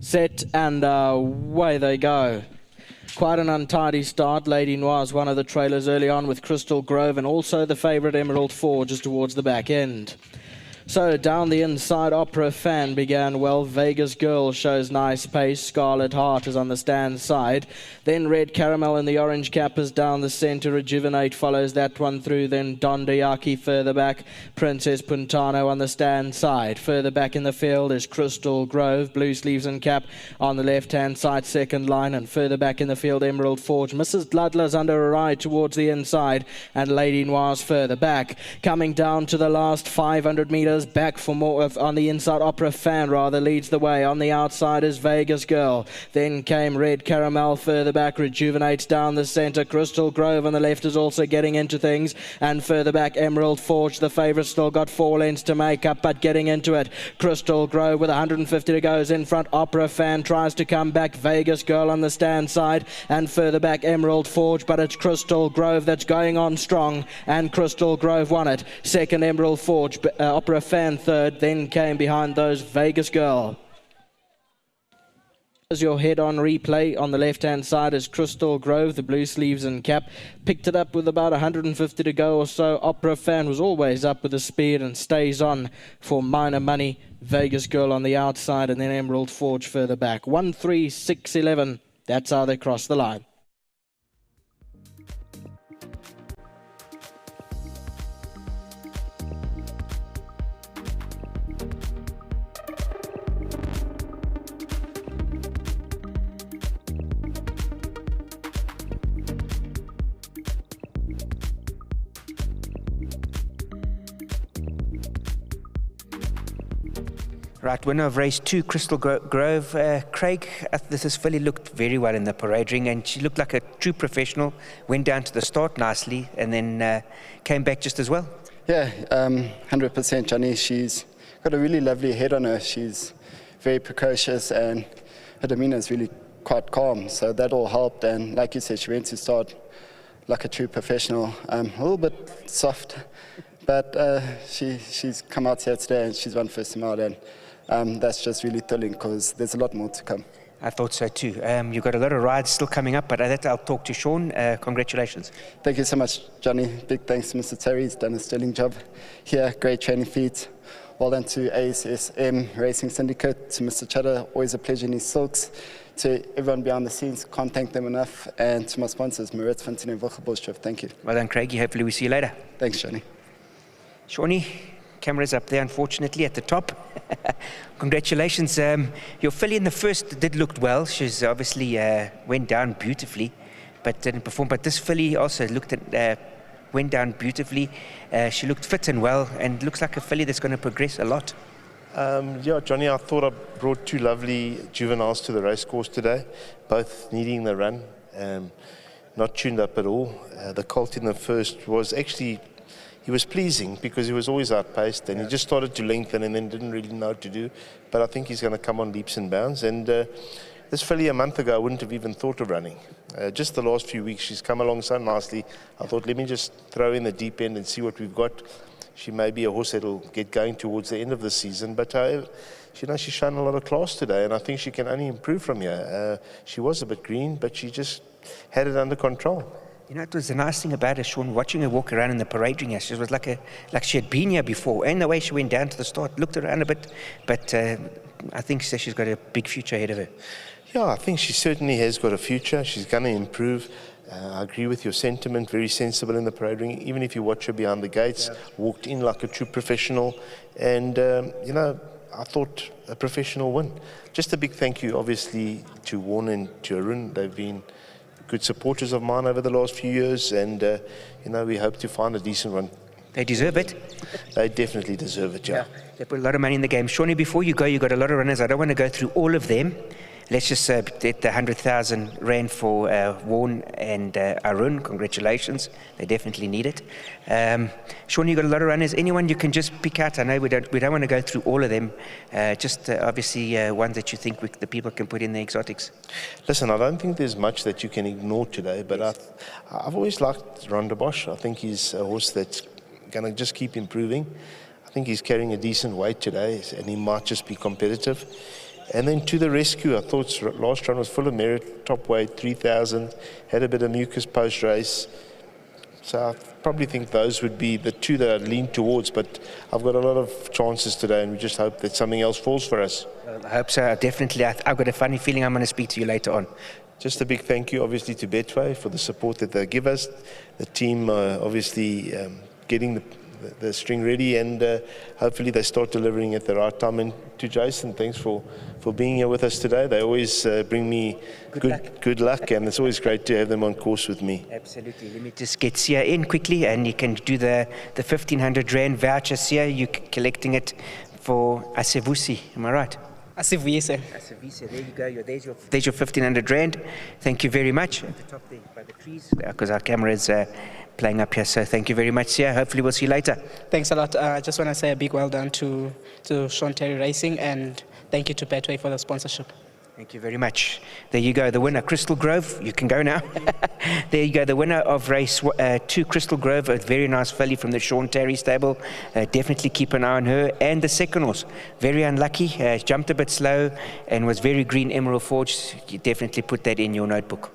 set, and away they go. Quite an untidy start. Lady Noir is one of the trailers early on with Crystal Grove, and also the favourite Emerald Forge just towards the back end. So down the inside, Opera Fan began well. Vegas Girl shows nice pace. Scarlet Heart is on the stand side. Then Red Caramel in the orange cap is down the centre. Rejuvenate follows that one through. Then Jockey further back. Princess Puntano on the stand side. Further back in the field is Crystal Grove. Blue sleeves and cap on the left-hand side, second line. And further back in the field, Emerald Forge. Mrs. Ludler's under a ride towards the inside. And Lady Noir's further back. Coming down to the last 500 metres. Back for more on the inside. Opera Fan rather leads the way. On the outside is Vegas Girl. Then came Red Caramel further back. Rejuvenates down the centre. Crystal Grove on the left is also getting into things. And further back, Emerald Forge, the favourite, still got 4 lengths to make up, but getting into it. Crystal Grove with 150 to go is in front. Opera Fan tries to come back. Vegas Girl on the stand side. And further back, Emerald Forge, but it's Crystal Grove that's going on strong. And Crystal Grove won it. Second, Emerald Forge. Opera Fan third, then came behind those Vegas Girl. As your head on replay, on the left hand side is Crystal Grove, the blue sleeves and cap. Picked it up with about 150 to go or so. Opera Fan was always up with the speed and stays on for minor money. Vegas Girl on the outside, and then Emerald Forge further back. 1-3-6-11. That's how they cross the line. Right, winner of race 2, Crystal Grove. Craig, this filly looked very well in the parade ring, and she looked like a true professional. Went down to the start nicely, and then came back just as well. Yeah, 100%, Johnny. She's got a really lovely head on her. She's very precocious, and her demeanour is really quite calm. So that all helped. And like you said, she went to start like a true professional. A little bit soft, but she's come out here today and she's won first time out, and that's just really thrilling because there's a lot more to come. I thought so too. You've got a lot of rides still coming up, but I'll talk to Sean. Congratulations. Thank you so much, Johnny. Big thanks to Mr. Terry. He's done a sterling job here. Great training feet. Well done to ASSM Racing Syndicate, to Mr. Chatter. Always a pleasure in his silks. To everyone behind the scenes, can't thank them enough. And to my sponsors, Turffontein and Wilgeborstrift. Thank you. Well done, Craigie. Hopefully we see you later. Thanks, Johnny. Shawnee, camera's up there, unfortunately, at the top. Congratulations. Your filly in the first did look well. She's obviously went down beautifully, but didn't perform. But this filly also went down beautifully. She looked fit and well, and looks like a filly that's going to progress a lot. Yeah, Johnny, I thought I brought 2 lovely juveniles to the racecourse today, both needing the run, not tuned up at all. The colt in the first was actually, he was pleasing because he was always outpaced, and he just started to lengthen and then didn't really know what to do. But I think he's going to come on leaps and bounds. And this filly a month ago, I wouldn't have even thought of running. Just the last few weeks, she's come along so nicely. I thought, let me just throw in the deep end and see what we've got. She may be a horse that'll get going towards the end of the season, but she's shown a lot of class today, and I think she can only improve from here. She was a bit green, but she just had it under control. You know, it was the nice thing about her, Sean, watching her walk around in the parade ring. She was like she had been here before, and the way she went down to the start, looked around a bit, but I think she's got a big future ahead of her. Yeah, I think she certainly has got a future. She's going to improve. I agree with your sentiment, very sensible in the parade ring. Even if you watch her behind the gates, walked in like a true professional. And, you know, I thought a professional win. Just a big thank you, obviously, to Warren and to Arun. They've been good supporters of mine over the last few years. And, you know, we hope to find a decent one. They deserve it. They definitely deserve it, yeah. They put a lot of money in the game. Shawnee, before you go, you've got a lot of runners. I don't want to go through all of them. Let's just get the 100,000 Rand for Warren and Arun. Congratulations. They definitely need it. Sean, you've got a lot of runners. Anyone you can just pick out? I know we don't want to go through all of them. Just obviously ones that you think the people can put in the exotics. Listen, I don't think there's much that you can ignore today, but I've always liked Ronda Bosch. I think he's a horse that's going to just keep improving. I think he's carrying a decent weight today, and he might just be competitive. And then To the Rescue, I thought last run was full of merit, top weight, 3,000, had a bit of mucus post-race. So I probably think those would be the two that I'd lean towards, but I've got a lot of chances today, and we just hope that something else falls for us. I hope so, definitely. I've got a funny feeling I'm going to speak to you later on. Just a big thank you, obviously, to Betway for the support that they give us. The team, obviously, getting the string ready, and hopefully they start delivering at the right time. And to Jason, thanks for being here with us today. They always bring me good luck, and it's always great to have them on course with me. Absolutely. Let me just get Sia in quickly, and you can do the 1,500 Rand voucher. Sia, you're collecting it for Asevusi, am I right? Asivuyise. There you go. There's your 1,500 Rand. Thank you very much. At the top there by the trees, because our camera is playing up here. So thank you very much, Sia. Hopefully we'll see you later. Thanks a lot. I just want to say a big well done to Sean Terry Racing, and thank you to Betway for the sponsorship. Thank you very much. There you go, the winner, Crystal Grove. You can go now. There you go, the winner of race 2, Crystal Grove, a very nice filly from the Sean Terry stable. Definitely keep an eye on her. And the second horse, very unlucky, jumped a bit slow and was very green, Emerald Forge. You definitely put that in your notebook.